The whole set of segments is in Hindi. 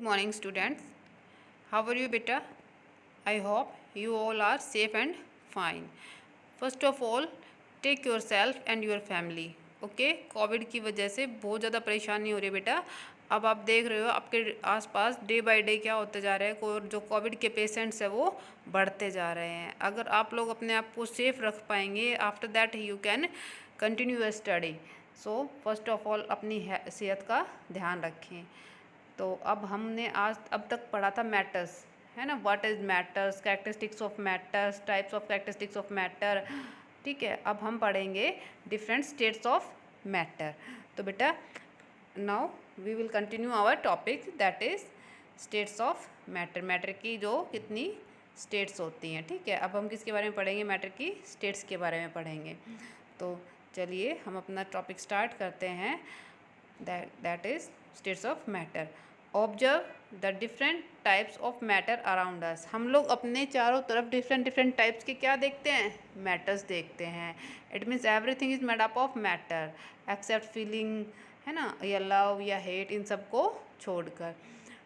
morning, students. How are you, beta? I hope you all are safe and fine. First of all, take yourself and your family. Okay Covid की वजह से बहुत ज़्यादा परेशानी हो रही है बेटा. अब आप देख रहे हो आपके आसपास डे बाय डे क्या होते जा रहा है. जो कोविड के पेशेंट्स है वो बढ़ते जा रहे हैं. अगर आप लोग अपने आप को सेफ रख पाएंगे, after that you can continue your study. So first of all अपनी सेहत का ध्यान रखें. तो अब हमने आज अब तक पढ़ा था मैटर्स, है ना. What is matters, characteristics of matters, types of characteristics of matter. ठीक है, अब हम पढ़ेंगे डिफरेंट स्टेट्स ऑफ मैटर. तो बेटा now we will continue our topic that is states of matter. Matter की जो कितनी स्टेट्स होती हैं. ठीक है, अब हम किसके बारे में पढ़ेंगे, मैटर की स्टेट्स के बारे में पढ़ेंगे. तो चलिए हम अपना टॉपिक स्टार्ट करते हैं. That is states of matter. Observe the different types of matter around us. हम लोग अपने चारों तरफ डिफरेंट टाइप्स के क्या देखते हैं, मैटर्स देखते हैं. It means everything is made up of matter except feeling, है ना, या लव या हेट, इन सब को छोड़कर.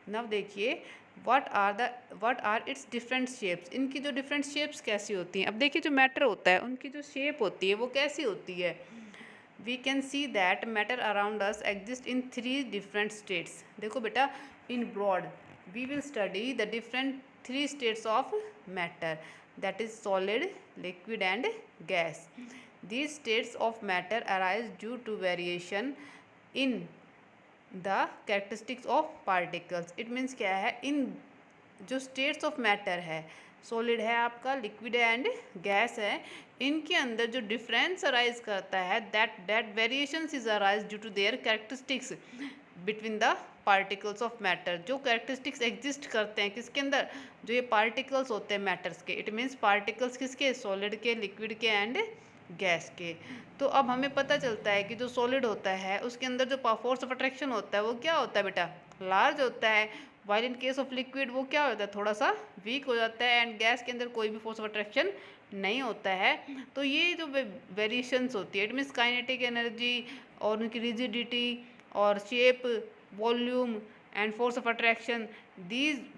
नव देखिए what are its different shapes. इनकी जो डिफरेंट शेप्स कैसी होती हैं. अब देखिए जो मैटर होता है उनकी जो शेप होती है वो कैसी होती है. We can see that matter around us exists in 3 different states. देखो बेटा, in broad we will study the different 3 states of matter, that is solid, liquid and gas. These states of matter arise due to variation in the characteristics of particles. It means क्या है, इन जो स्टेट्स ऑफ मैटर है, सॉलिड है आपका, लिक्विड है एंड गैस है, इनके अंदर जो डिफरेंस अराइज करता है that variations is arise due to their characteristics between the particles of matter. जो कैरेक्टरिस्टिक्स एग्जिस्ट करते हैं किसके अंदर, जो ये पार्टिकल्स होते हैं मैटर्स के. इट मीन्स पार्टिकल्स किसके, सॉलिड के, लिक्विड के एंड गैस के. तो अब हमें पता चलता है कि जो सॉलिड होता है उसके अंदर जो फोर्स ऑफ अट्रैक्शन होता है वो क्या होता है बेटा, लार्ज होता है. While in case of liquid वो क्या होता है, थोड़ा सा वीक हो जाता है. एंड गैस के अंदर कोई भी फोर्स ऑफ अट्रैक्शन नहीं होता है. तो ये जो वेरिएशंस होती है, इट मीन्स काइनेटिक एनर्जी और उनकी रिजिडिटी और shape, volume and force of attraction,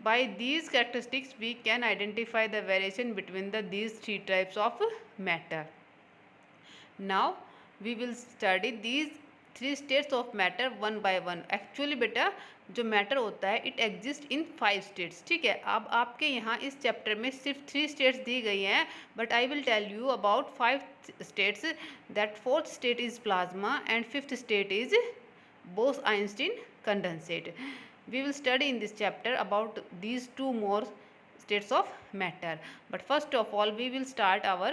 by these characteristics we can identify the variation between these 3 types of matter. Now we will study these 3 states of matter one by one. Actually बेटा जो मैटर होता है इट एग्जिस्ट इन 5 स्टेट्स. ठीक है, अब आपके यहाँ इस चैप्टर में सिर्फ 3 स्टेट्स दी गई हैं, but I will tell you about 5 states. That 4th state is plasma and 5th state is Bose-Einstein condensate. We will study in this chapter about these 2 more states of matter. But first of all we will start our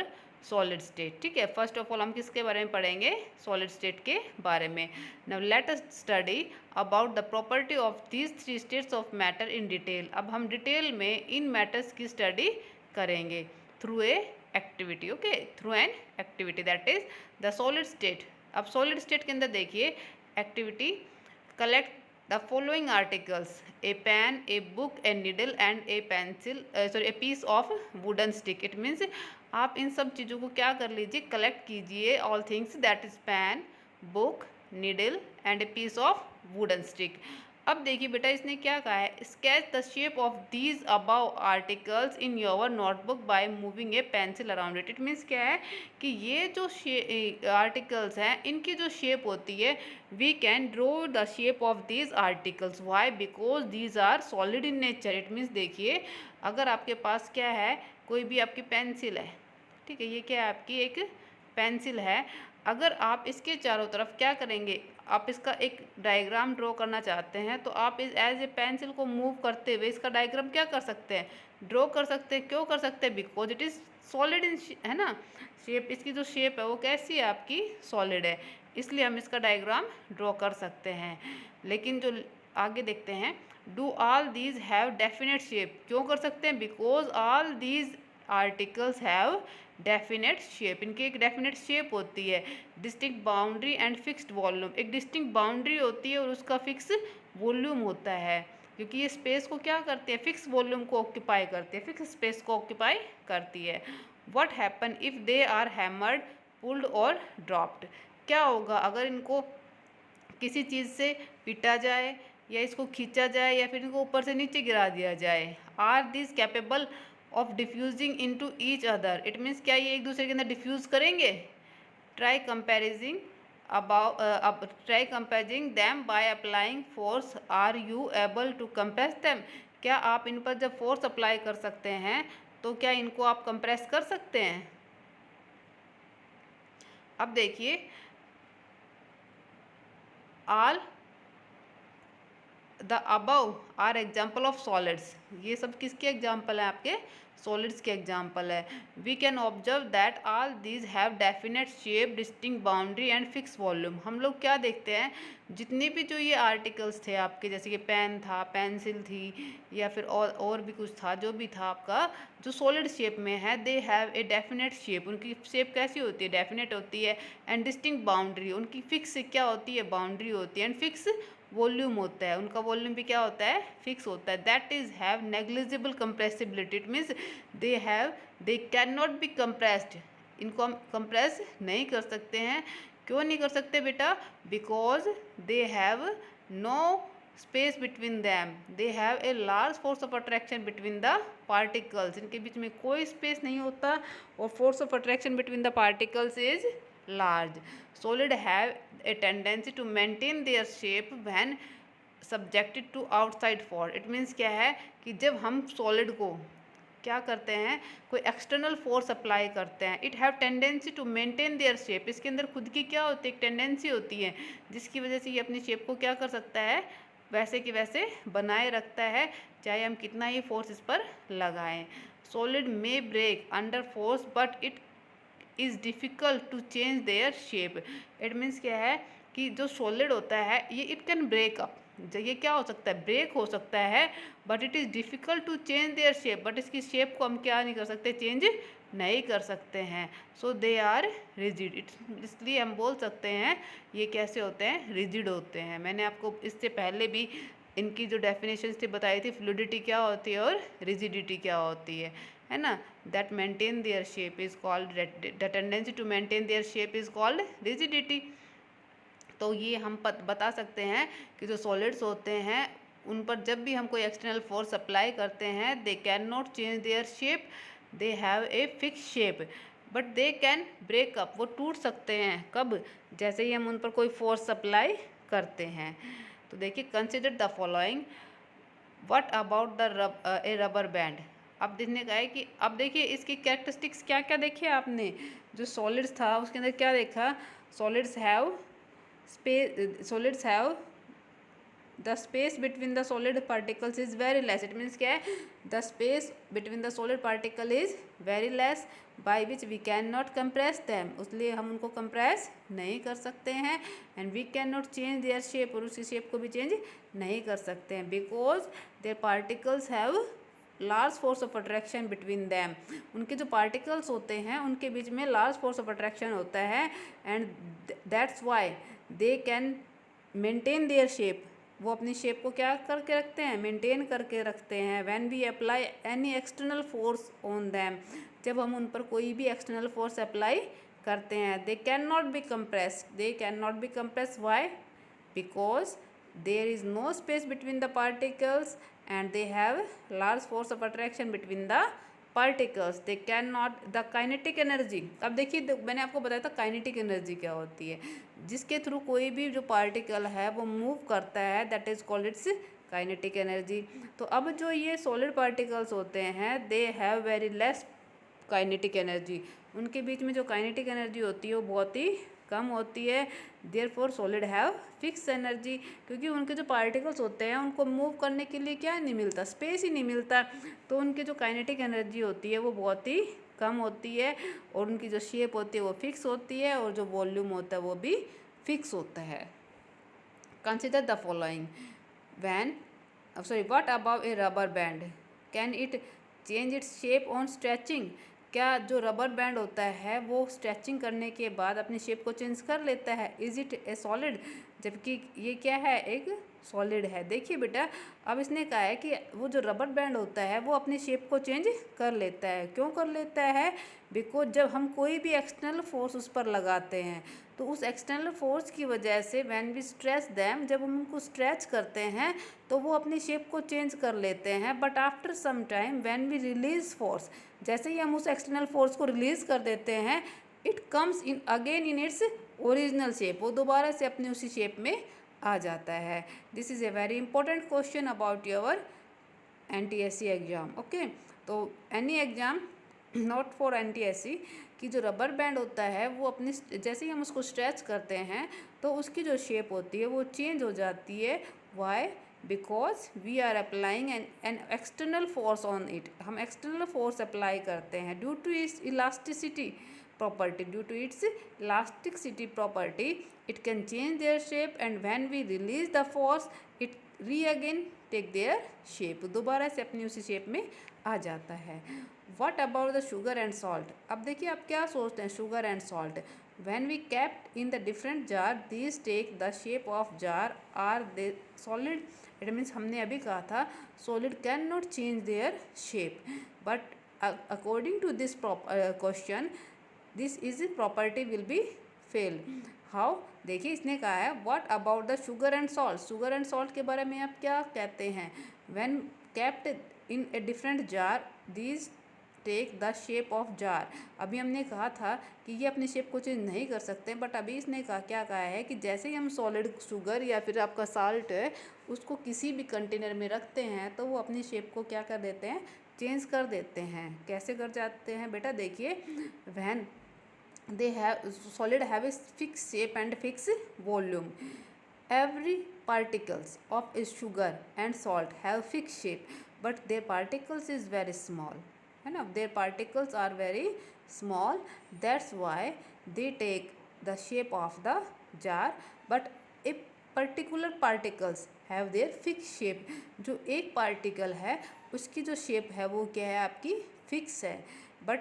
solid state. ठीक है, फर्स्ट ऑफ ऑल हम किसके बारे में पढ़ेंगे, सॉलिड स्टेट के बारे में. Now let us study about the property of these 3 states of matter in detail. अब हम डिटेल में इन मैटर्स की स्टडी करेंगे through a activity. Okay, through an activity that is the solid state. अब सॉलिड स्टेट के अंदर देखिए activity, collect the following articles, a pen, a book, a needle and a pencil, a piece of wooden stick. It means आप इन सब चीज़ों को क्या कर लीजिए, कलेक्ट कीजिए. All things that is pen, book, needle and a piece of wooden stick. अब देखिए बेटा इसने क्या कहा है, sketch the shape of these above articles in your notebook by moving a pencil around it. It means क्या है कि ये जो आर्टिकल्स हैं इनकी जो शेप होती है, we can draw the shape of these articles. Why, because these are solid in nature. It means देखिए अगर आपके पास क्या है, कोई भी आपकी पेंसिल है, ठीक है, ये क्या है आपकी एक पेंसिल है. अगर आप इसके चारों तरफ क्या करेंगे, आप इसका एक डायग्राम ड्रॉ करना चाहते हैं तो आप इस एज ए पेंसिल को मूव करते हुए इसका डायग्राम क्या कर सकते हैं, ड्रॉ कर सकते हैं. क्यों कर सकते हैं, because it is solid in, है ना, शेप. इसकी जो शेप है वो कैसी है आपकी, सॉलिड है, इसलिए हम इसका डायग्राम ड्रॉ कर सकते हैं. लेकिन जो आगे देखते हैं, do all these have definite shape. क्यों कर सकते हैं, because all these articles have definite shape. इनकी एक डेफिनेट शेप होती है. Distinct boundary and fixed volume. एक डिस्टिंक्ट बाउंड्री होती है और उसका फिक्स वॉल्यूम होता है, क्योंकि ये स्पेस को क्या करती है, फिक्स वॉल्यूम को ऑक्यूपाई करती है, फिक्स स्पेस को ऑक्यूपाई करती है. What happen if they are hammered, pulled और ड्रॉप्ड. क्या होगा अगर इनको किसी चीज़ से पीटा जाए या इसको खींचा जाए या फिर इनको ऊपर से नीचे गिरा दिया जाए। Are this capable of diffusing into each other, it means क्या ये एक दूसरे के अंदर डिफ्यूज़ करेंगे। Try compressing try compressing them by applying force, are you able to compress them, क्या आप इन पर जब फोर्स अप्लाई कर सकते हैं तो क्या इनको आप कंप्रेस कर सकते हैं। अब देखिए all the above are example of solids, ये सब किसके एग्जाम्पल हैं, आपके सॉलिड्स के एग्जाम्पल है। We can observe that all these have definite shape, distinct boundary and fix volume. हम लोग क्या देखते हैं, जितने भी जो ये आर्टिकल्स थे आपके, जैसे कि पेन था, पेंसिल थी, या फिर और भी कुछ था, जो भी था आपका जो सॉलिड शेप में है, दे हैव ए डेफिनेट शेप, उनकी शेप कैसी होती है, डेफिनेट होती है। एंड डिस्टिंक्ट बाउंड्री, उनकी फिक्स क्या होती है, बाउंड्री होती है। एंड फिक्स वॉल्यूम होता है, उनका वॉल्यूम भी क्या होता है, फिक्स होता है। That is have negligible compressibility, it means they can not B compressed, इनको हम कंप्रेस नहीं कर सकते हैं। क्यों नहीं कर सकते बेटा, because they have no space between them, they have a large force of attraction between the particles, इनके बीच में कोई स्पेस नहीं होता और force of attraction between the particles is large. Solid have a tendency to maintain their shape when subjected to outside force. It means क्या है कि जब हम solid को क्या करते हैं, कोई एक्सटर्नल फोर्स अप्लाई करते हैं, it have tendency to maintain their shape, इसके अंदर खुद की क्या होती है, एक टेंडेंसी होती है जिसकी वजह से ये अपनी शेप को क्या कर सकता है, वैसे कि वैसे बनाए रखता है, चाहे हम कितना ही फोर्स इस पर लगाएं। Solid may break under force but it is difficult to change their shape. It means क्या है कि जो सॉलिड होता है ये इट कैन ब्रेक अप, ये क्या हो सकता है, ब्रेक हो सकता है, but it is difficult to change their shape, but इसकी शेप को हम क्या नहीं कर सकते, चेंज नहीं कर सकते हैं। सो दे आर रिजिड, इसलिए हम बोल सकते हैं ये कैसे होते हैं, रिजिड होते हैं। मैंने आपको इससे पहले भी इनकी जो डेफिनेशंस थी बताई थी, फ्लूइडिटी क्या होती है और रिजिडिटी क्या होती है ना। That maintain their shape is called, the tendency to maintain their shape is called rigidity. तो ये हम बता सकते हैं कि जो सॉलिड्स होते हैं उन पर जब भी हम कोई एक्सटर्नल फोर्स अप्लाई करते हैं, they can not change their shape, they have a fix shape, but they can break up, वो टूट सकते हैं कब, जैसे ही हम उन पर कोई फोर्स अप्लाई करते हैं। तो देखिए consider the following, what about the A rubber band. अब देखने का है कि अब देखिए इसकी कैरेक्टरिस्टिक्स क्या क्या देखिए आपने, जो सॉलिड्स था उसके अंदर क्या देखा, solids have the space between the solid particles is very less. It means क्या है, the space between the solid particle is very less by which we can not compress them, इसलिए हम उनको कंप्रेस नहीं कर सकते हैं। And we can not change their shape, और उसकी शेप को भी चेंज नहीं कर सकते हैं, because there particles have large force of attraction between them, उनके जो पार्टिकल्स होते हैं उनके बीच में लार्ज फोर्स ऑफ अट्रैक्शन होता है। And that's why they can maintain their shape, वो अपनी शेप को क्या करके रखते हैं, मेंटेन करके रखते हैं। When we apply any external force on them, जब हम उन पर कोई भी एक्सटर्नल फोर्स अप्लाई करते हैं, they can not be compress, they can not be compress, why, because there is no space between the particles and they have large force of attraction between the particles. They cannot, the kinetic energy, अब देखिए मैंने आपको बताया था काइनेटिक एनर्जी क्या होती है, जिसके थ्रू कोई भी जो पार्टिकल है वो मूव करता है, that is called its kinetic energy. तो अब जो ये सॉलिड पार्टिकल्स होते हैं, they have very less kinetic energy, उनके बीच में जो काइनेटिक एनर्जी होती है वो बहुत ही कम होती है। Therefore solid have fix energy, क्योंकि उनके जो पार्टिकल्स होते हैं उनको मूव करने के लिए क्या नहीं मिलता, स्पेस ही नहीं मिलता, तो उनकी जो काइनेटिक एनर्जी होती है वो बहुत ही कम होती है, और उनकी जो शेप होती है वो फिक्स होती है, और जो वॉल्यूम होता है वो भी फिक्स होता है। Consider the following, what about A rubber band, can it change its shape on stretching, क्या जो रबर बैंड होता है वो स्ट्रेचिंग करने के बाद अपनी शेप को चेंज कर लेता है। इज इट ए सॉलिड, जबकि ये क्या है, एक सॉलिड है। देखिए बेटा, अब इसने कहा है कि वो जो रबर बैंड होता है वो अपनी शेप को चेंज कर लेता है। क्यों कर लेता है? बिकॉज जब हम कोई भी एक्सटर्नल फोर्स उस पर लगाते हैं तो उस एक्सटर्नल फोर्स की वजह से व्हेन वी स्ट्रेच दैम, जब हम उनको स्ट्रेच करते हैं तो वो अपनी शेप को चेंज कर लेते हैं। But after some time when we release force, जैसे ही हम उस एक्सटर्नल फोर्स को रिलीज कर देते हैं, it comes in again in its original shape, वो दोबारा से अपनी उसी शेप में आ जाता है। This is a very important question about your NTSC exam. Okay, तो any exam not for NTSC कि जो रबर बैंड होता है वो अपनी, जैसे ही हम उसको स्ट्रेच करते हैं तो उसकी जो शेप होती है वो चेंज हो जाती है। Why? Because we are applying an external force on it, हम एक्सटर्नल फोर्स अप्लाई करते हैं due to its elasticity property, due to its elasticity property it can change their shape, and when we release the force it again take their shape, दोबारा से अपनी उसी शेप में आ जाता है। What about the sugar and salt? अब देखिए आप क्या सोचते हैं sugar and salt, when we kept in the different jar these take the shape of jar, are they solid? It means हमने अभी कहा था solid cannot change their shape, but according to this question this is property will be fail. How? देखिए इसने कहा है what about the sugar and salt, sugar and salt के बारे में आप क्या कहते हैं? When kept in a different jar these take the shape of jar. अभी हमने कहा था कि ये अपनी शेप को चेंज नहीं कर सकते, बट अभी इसने क्या कहा है कि जैसे ही हम सॉलिड शुगर या फिर आपका साल्ट है उसको किसी भी कंटेनर में रखते हैं तो वो अपनी शेप को क्या कर देते हैं? चेंज कर देते हैं। कैसे कर जाते हैं बेटा? देखिए, when they have solid have a fixed shape and fixed volume, every particles of a sugar and salt have fixed shape but their particles is very small, है ना, their particles are very small, that's why they take the shape of the jar, but a particular particles have their fixed shape, जो एक पार्टिकल है उसकी जो शेप है वो क्या है? आपकी फिक्स है। बट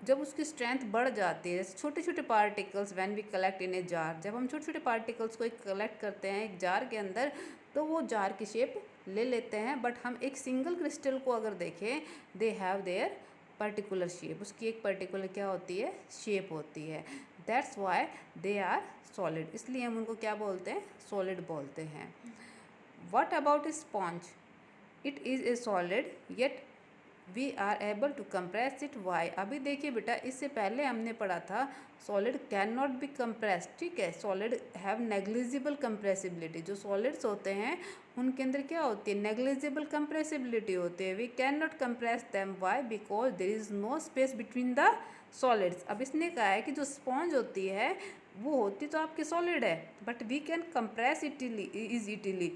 जब उसकी स्ट्रेंथ बढ़ जाती है, छोटे छोटे particles when we collect in a jar, जब हम छोटे छोटे पार्टिकल्स को एक कलेक्ट करते हैं एक जार के अंदर तो वो जार की शेप ले लेते हैं। बट हम एक सिंगल क्रिस्टल को अगर देखें, they have their particular shape, उसकी एक पर्टिकुलर क्या होती है? शेप होती है। That's why they are solid, इसलिए हम उनको क्या बोलते हैं? सॉलिड बोलते हैं। What about sponge? It is a solid yet we are able to compress it. Why? अभी देखिए बेटा, इससे पहले हमने पढ़ा था solid can not be compress, ठीक है, सॉलिड हैव नेग्लिजिबल कंप्रेसिबिलिटी, जो सॉलिड्स होते हैं उनके अंदर क्या होती है? नेग्लिजिबल कंप्रेसिबिलिटी होती है। We can not compress them. Why? Because there is no space between the solids. अब इसने कहा है कि जो स्पॉन्ज होती है वो होती तो आपकी सॉलिड है, but we can compress it easily,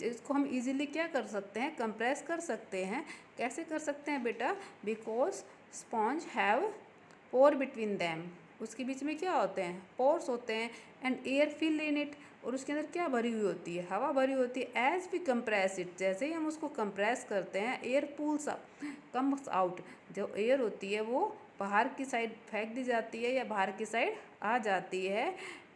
इसको हम ईजीली क्या कर सकते हैं? कंप्रेस कर सकते हैं। कैसे कर सकते हैं बेटा? Because sponge have pore between them, उसके बीच में क्या होते हैं? पोर्स होते हैं, and air fill in it, और उसके अंदर क्या भरी हुई होती है? हवा भरी होती है। एज वी कंप्रेस इट, जैसे ही हम उसको कंप्रेस करते हैं air pools up comes out, जो एयर होती है वो बाहर की साइड फेंक दी जाती है या बाहर की साइड आ जाती है।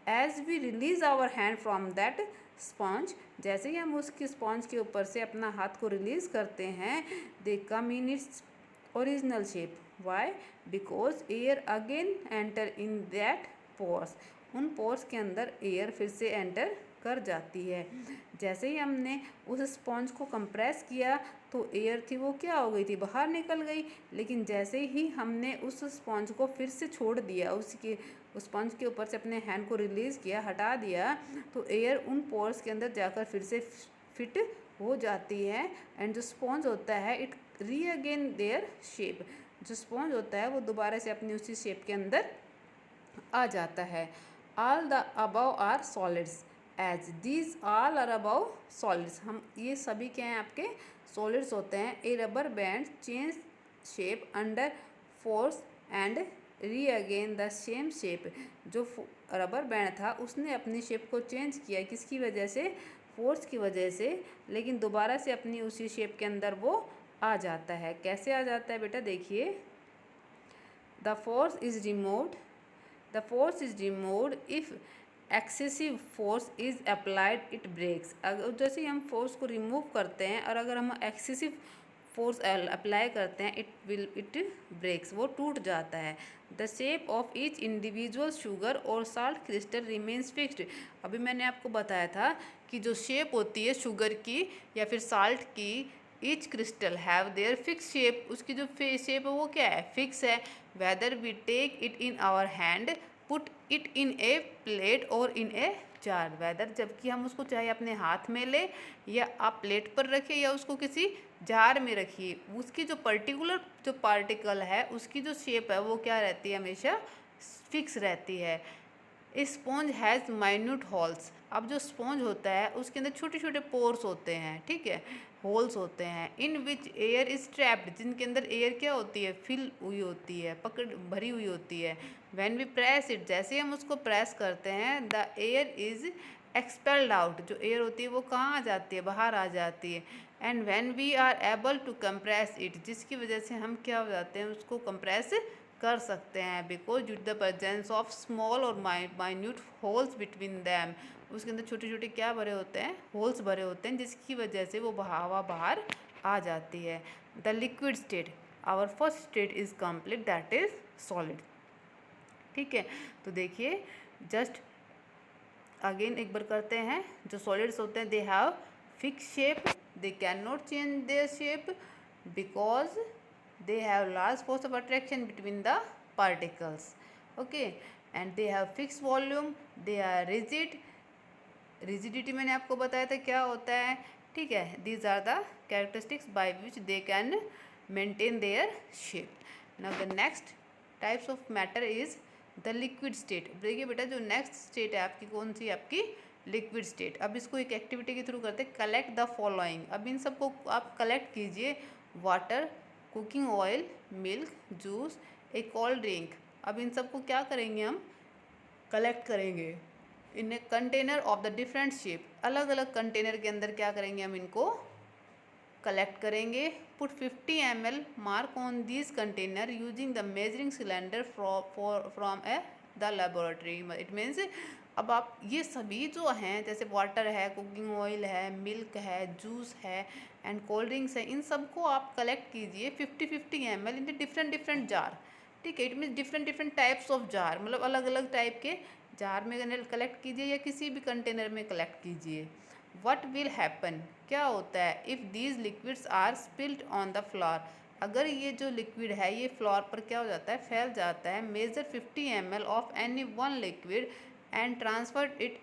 As we release our hand from that sponge, जैसे ही हम उसकी स्पॉन्ज के ऊपर से अपना हाथ को रिलीज़ करते हैं, they come in its original shape. Why? Because air again enter in that pores, उन पोर्स के अंदर एयर फिर से एंटर कर जाती है। जैसे ही हमने उस स्पॉन्ज को कंप्रेस किया तो एयर थी वो क्या हो गई थी? बाहर निकल गई। लेकिन जैसे ही हमने उस स्पॉन्ज को फिर से छोड़ दिया, उसके उस स्पंज के ऊपर से अपने हैंड को रिलीज़ किया, हटा दिया, तो एयर उन पोर्स के अंदर जाकर फिर से फिट हो जाती है। एंड जो स्पॉन्ज होता है इट री अगेन देयर शेप, जो स्पॉन्ज होता है वो दोबारा से अपनी उसी शेप के अंदर आ जाता है। All the above are solids as these all are above solids, हम ये सभी क्या हैं? आपके सॉलिड्स होते हैं। A rubber band change shape under force and regain the same shape, जो रबर बैंड था उसने अपनी शेप को चेंज किया, किसकी वजह से? फोर्स की वजह से, लेकिन दोबारा से अपनी उसी शेप के अंदर वो आ जाता है। कैसे आ जाता है बेटा? देखिए, the force is removed if excessive force is applied it breaks. अगर जैसे ही हम फोर्स को रिमूव करते हैं और अगर हम एक्सेसिव फोर्स अप्लाई करते हैं इट ब्रेक्स, वो टूट जाता है। The shape of each individual sugar और साल्ट क्रिस्टल रिमेन्स फिक्स्ड। अभी मैंने आपको बताया था कि जो शेप होती है शुगर की या फिर साल्ट की, each crystal have their fix shape, उसकी जो शेप है वो क्या है, फिक्स है। Whether we take it in our hand, put it in a plate और इन ए जार। वेदर जबकि हम उसको चाहे अपने हाथ में ले या आप प्लेट पर रखिए या उसको किसी जार में रखिए, उसकी जो पर्टिकुलर जो पार्टिकल है उसकी जो शेप है वो क्या रहती है, हमेशा फिक्स रहती है। Sponge has minute holes. अब जो स्पॉन्ज होता है उसके अंदर छोटे छोटे पोर्स होते हैं, ठीक है, होल्स होते हैं। इन विच एयर इज ट्रैप्ड, जिनके अंदर एयर क्या होती है, फिल हुई होती है, पकड़ भरी हुई होती है। व्हेन वी प्रेस इट, जैसे ही हम उसको प्रेस करते हैं, the air is expelled out, जो एयर होती है वो कहाँ आ जाती है, बाहर आ जाती है। And when we are able to compress it, जिसकी वजह से हम क्या हो जाते हैं, उसको कंप्रेस कर सकते हैं, because due to the presence of small और माइन्यूट होल्स बिटवीन दैम, उसके अंदर छोटे छोटे क्या भरे होते हैं, होल्स भरे होते हैं, जिसकी वजह से वो हवा बाहर आ जाती है। The liquid state, our first state is complete, that is solid. ठीक है, तो देखिए जस्ट अगेन एक बार करते हैं। जो सॉलिड्स होते हैं they have fix shape, they can not change their shape because they have large force of attraction between the particles, okay, and they have fixed volume, they are rigid, rigidity मैंने आपको बताया था क्या होता है, ठीक है। these are the characteristics by which they can maintain their shape. now the next types of matter is the liquid state। देखिए बेटा जो नेक्स्ट स्टेट है आपकी कौन सी, आपकी लिक्विड स्टेट। अब इसको एक एक्टिविटी के थ्रू करते हैं, कलेक्ट द फॉलोइंग। अब इन सबको आप कलेक्ट कीजिए, water, cooking oil, milk, juice, a cold drink. अब इन सबको क्या करेंगे, हम कलेक्ट करेंगे in a container of the different shape. अलग अलग कंटेनर के अंदर क्या करेंगे, हम इनको कलेक्ट करेंगे। Put 50 ml mark on this container using the measuring cylinder from the laboratory. It means अब आप ये सभी जो हैं, जैसे वाटर है, कुकिंग ऑयल है, मिल्क है, जूस है एंड कोल्ड ड्रिंक्स है, इन सबको आप कलेक्ट कीजिए 50 ml in the different jar. ठीक है, it means different types of jar, मतलब अलग अलग टाइप के जार में कलेक्ट कीजिए या किसी भी कंटेनर में कलेक्ट कीजिए। वट विल हैपन, क्या होता है, if these liquids are spilled on the floor, अगर ये जो लिक्विड है ये फ्लोर पर क्या हो जाता है, फैल जाता है। Measure 50 ml of any one liquid and transfer it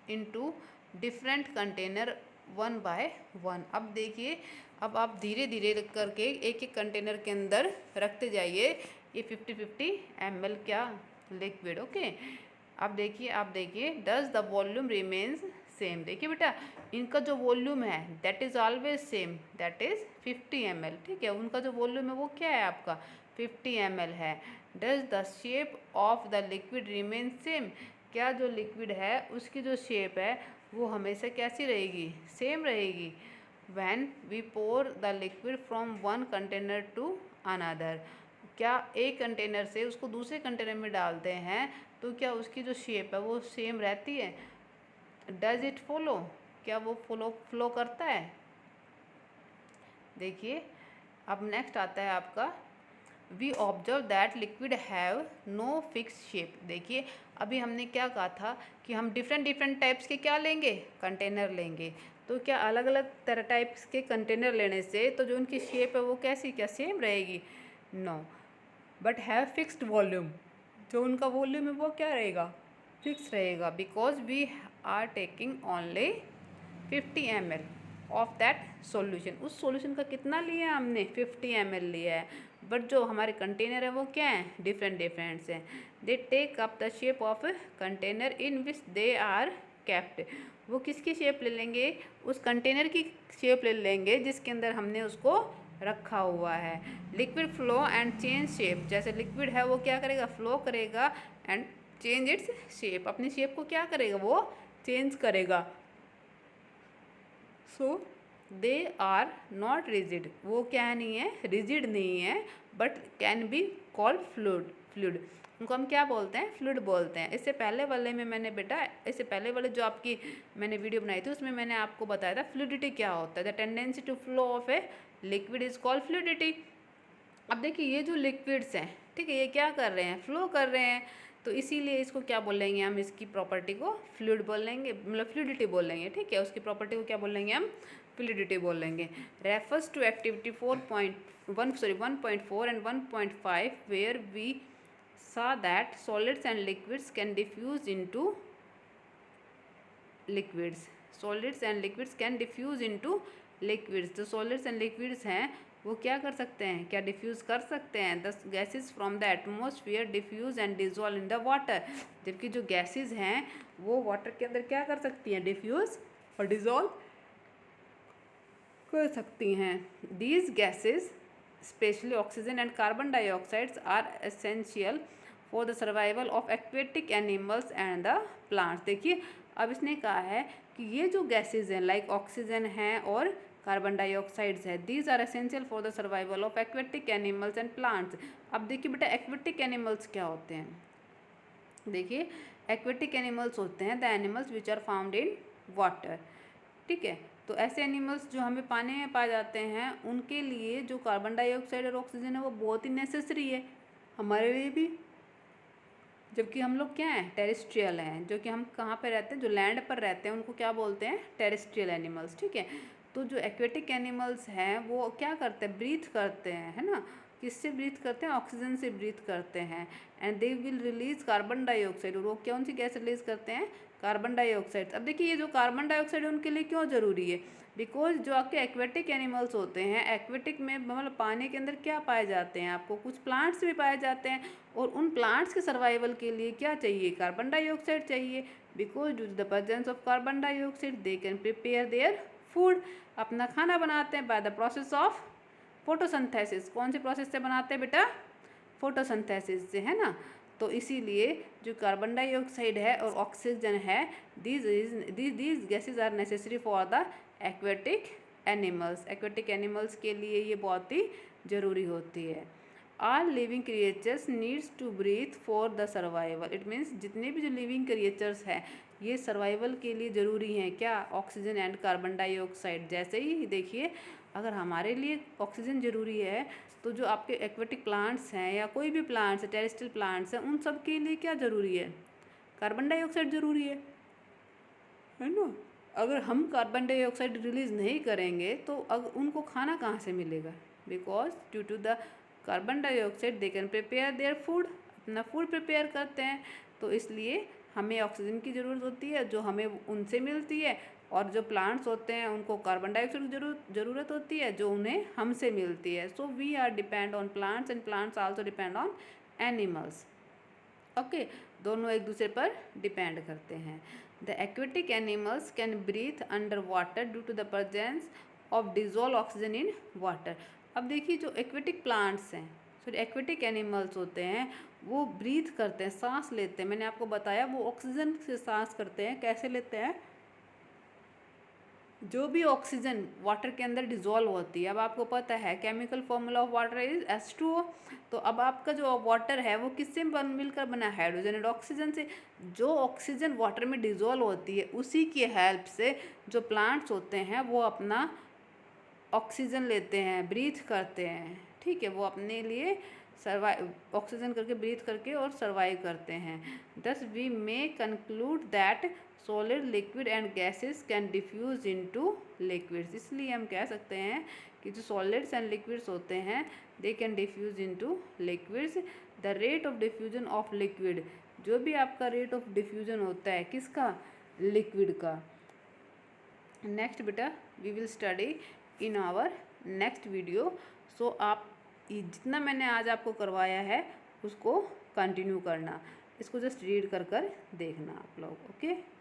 into different container one by one. अब देखिए, अब आप धीरे धीरे करके एक एक कंटेनर के अंदर रखते जाइए ये 50 ml क्या लिक्विड, ओके। अब देखिए, आप देखिए, does the volume remains same. देखिए बेटा, इनका जो वॉल्यूम है that is always same, that is 50 ml। ठीक है, उनका जो वॉल्यूम है वो क्या है, आपका 50 ml है। Does the shape of the liquid remain same, क्या जो लिक्विड है उसकी जो शेप है वो हमेशा कैसी रहेगी, सेम रहेगी। When we pour the liquid from one container to another, क्या एक कंटेनर से उसको दूसरे कंटेनर में डालते हैं तो क्या उसकी जो शेप है वो सेम रहती है। डज इट फॉलो, क्या वो फ्लो करता है। देखिए, अब नेक्स्ट आता है आपका we observe that liquid have no fix shape. देखिए, अभी हमने क्या कहा था कि हम डिफरेंट टाइप्स के क्या लेंगे, कंटेनर लेंगे। तो क्या अलग अलग तरह टाइप्स के कंटेनर लेने से तो जो उनकी शेप है वो कैसी, क्या सेम रहेगी, no, but have fixed volume, जो उनका वॉल्यूम है वो क्या रहेगा, फिक्स रहेगा। Because we are taking only 50 ml of that solution. उस सॉल्यूशन का कितना लिया है हमने, 50 ml लिया है, बट जो हमारे कंटेनर है वो क्या हैं, डिफरेंट हैं। They take up the shape of container in which they are kept, वो किसकी शेप ले लेंगे, उस कंटेनर की शेप ले लेंगे जिसके अंदर हमने उसको रखा हुआ है। Liquid flow and change shape, जैसे लिक्विड है वो क्या करेगा, फ्लो करेगा एंड चेंज इट्स शेप, अपनी शेप को क्या करेगा, वो चेंज करेगा। सो दे आर नॉट रिजिड, वो क्या नहीं है, रिजिड नहीं है, but can be called fluid. उनको हम क्या बोलते हैं, फ्लूइड बोलते हैं। इससे पहले वाले में मैंने बेटा, इससे पहले वाले जो आपकी मैंने वीडियो बनाई थी उसमें मैंने आपको बताया था फ्लूइडिटी क्या होता है। The tendency to flow of a liquid is called fluidity. अब देखिए ये जो लिक्विड्स हैं, ठीक है, ये क्या कर रहे हैं, फ्लो कर रहे हैं, तो इसीलिए इसको क्या बोलेंगे हम, इसकी प्रॉपर्टी को फ्लूइड बोलेंगे, मतलब फ्लूइडिटी बोलेंगे, ठीक है। उसकी प्रॉपर्टी को क्या बोलेंगे हम, फ्लूइडिटी बोलेंगे। Refers to activity 1.4 and 1.5 where we saw that solids and liquids can diffuse into liquids, solids and liquids can diffuse into liquids। जो solids and liquids हैं वो क्या कर सकते हैं, क्या डिफ्यूज़ कर सकते हैं। The gases from the atmosphere diffuse and dissolve in the water. जबकि जो गैसेज हैं वो वाटर के अंदर क्या कर सकती हैं, डिफ्यूज़ और डिजॉल्व कर सकती हैं। These gases specially oxygen and carbon dioxides are essential for the survival of aquatic animals and the plants. देखिए अब इसने कहा है कि ये जो गैसेज हैं लाइक ऑक्सीजन है और कार्बन डाइऑक्साइड्स है, these are essential for the survival of aquatic animals and plants. अब देखिए बेटा एक्वेटिक एनिमल्स क्या होते हैं, देखिए एक्वेटिक एनिमल्स होते हैं the animals which are found in water, ठीक है। तो ऐसे एनिमल्स जो हमें पानी में पाए जाते हैं उनके लिए जो कार्बन डाइऑक्साइड और ऑक्सीजन है वो बहुत ही नेसेसरी है हमारे लिए भी। जबकि हम लोग क्या हैं, टेरेस्ट्रियल हैं, जो कि हम कहाँ पे रहते हैं, जो लैंड पर रहते हैं उनको क्या बोलते हैं, टेरेस्ट्रियल एनिमल्स, ठीक है। तो जो एक्वेटिक एनिमल्स हैं वो क्या करते हैं, ब्रीथ करते हैं, है ना। किससे ब्रीथ करते हैं, ऑक्सीजन से ब्रीथ करते हैं। And they will release carbon dioxide, और वो कौन सी गैस रिलीज करते हैं, कार्बन डाइऑक्साइड। अब देखिए ये जो कार्बन डाइऑक्साइड है उनके लिए क्यों ज़रूरी है, बिकॉज जो आपके एक्वेटिक एनिमल्स होते हैं, एक्वेटिक में मतलब पानी के अंदर क्या पाए जाते हैं, आपको कुछ प्लांट्स भी पाए जाते हैं, और उन प्लांट्स के सर्वाइवल के लिए क्या चाहिए, कार्बन डाइऑक्साइड चाहिए। Because due to the presence of carbon dioxide they can prepare their food, अपना खाना बनाते हैं by the process of photosynthesis. कौन सी प्रोसेस से बनाते हैं बेटा, फोटोसिंथेसिस से, है ना। तो इसीलिए जो कार्बन डाइऑक्साइड है और ऑक्सीजन है, these gases are necessary for the aquatic animals. Aquatic animals के लिए ये बहुत ही ज़रूरी होती है। All living creatures needs to breathe for the survival. It means जितने भी जो लिविंग क्रिएचर्स हैं ये सर्वाइवल के लिए ज़रूरी हैं, क्या, ऑक्सीजन एंड कार्बन डाइऑक्साइड। जैसे ही देखिए अगर हमारे लिए ऑक्सीजन ज़रूरी है तो जो आपके एक्वेटिक प्लांट्स हैं या कोई भी प्लांट्स है, टेरेस्ट्रियल प्लांट्स हैं, उन सब के लिए क्या ज़रूरी है, कार्बन डाइऑक्साइड ज़रूरी है ना। अगर हम कार्बन डाइऑक्साइड रिलीज़ नहीं करेंगे तो उनको खाना कहाँ से मिलेगा, because due to the carbon dioxide they can prepare their food, अपना फूड प्रिपेयर करते हैं। तो इसलिए हमें ऑक्सीजन की ज़रूरत होती है जो हमें उनसे मिलती है, और जो प्लांट्स होते हैं उनको कार्बन डाइऑक्साइड की ज़रूरत होती है जो उन्हें हमसे मिलती है। So we are depend on plants and plants also depend on animals. Okay, दोनों एक दूसरे पर डिपेंड करते हैं। The aquatic animals can breathe under water due to the presence of dissolve oxygen in water. अब देखिए जो एक्वेटिक प्लांट्स हैं, सॉरी एक्वेटिक एनिमल्स होते हैं, वो ब्रीथ करते हैं, सांस लेते हैं। मैंने आपको बताया वो ऑक्सीजन से सांस करते हैं, कैसे लेते हैं, जो भी ऑक्सीजन वाटर के अंदर डिजोल्व होती है। अब आपको पता है chemical formula of water is H2O। तो अब आपका जो वाटर है वो किससे मिलकर बना है, हाइड्रोजन एंड ऑक्सीजन से। जो ऑक्सीजन वाटर में डिजोल्व होती है उसी की हेल्प से जो प्लांट्स होते हैं वो अपना ऑक्सीजन लेते हैं, ब्रीथ करते हैं, ठीक है। वो अपने लिए सर्वाइव ऑक्सीजन करके ब्रीथ करके और सर्वाइव करते हैं। Thus we may conclude that solid liquid and gases can diffuse into liquids. इसलिए हम कह सकते हैं कि जो सॉलिड्स एंड लिक्विड्स होते हैं they can diffuse into liquids. The rate of diffusion of liquid, जो भी आपका रेट ऑफ डिफ्यूजन होता है किसका, लिक्विड का। नेक्स्ट बेटा we will study in our next video. So आप जितना मैंने आज आपको करवाया है उसको कंटिन्यू करना, इसको जस्ट रीड कर देखना आप लोग, ओके।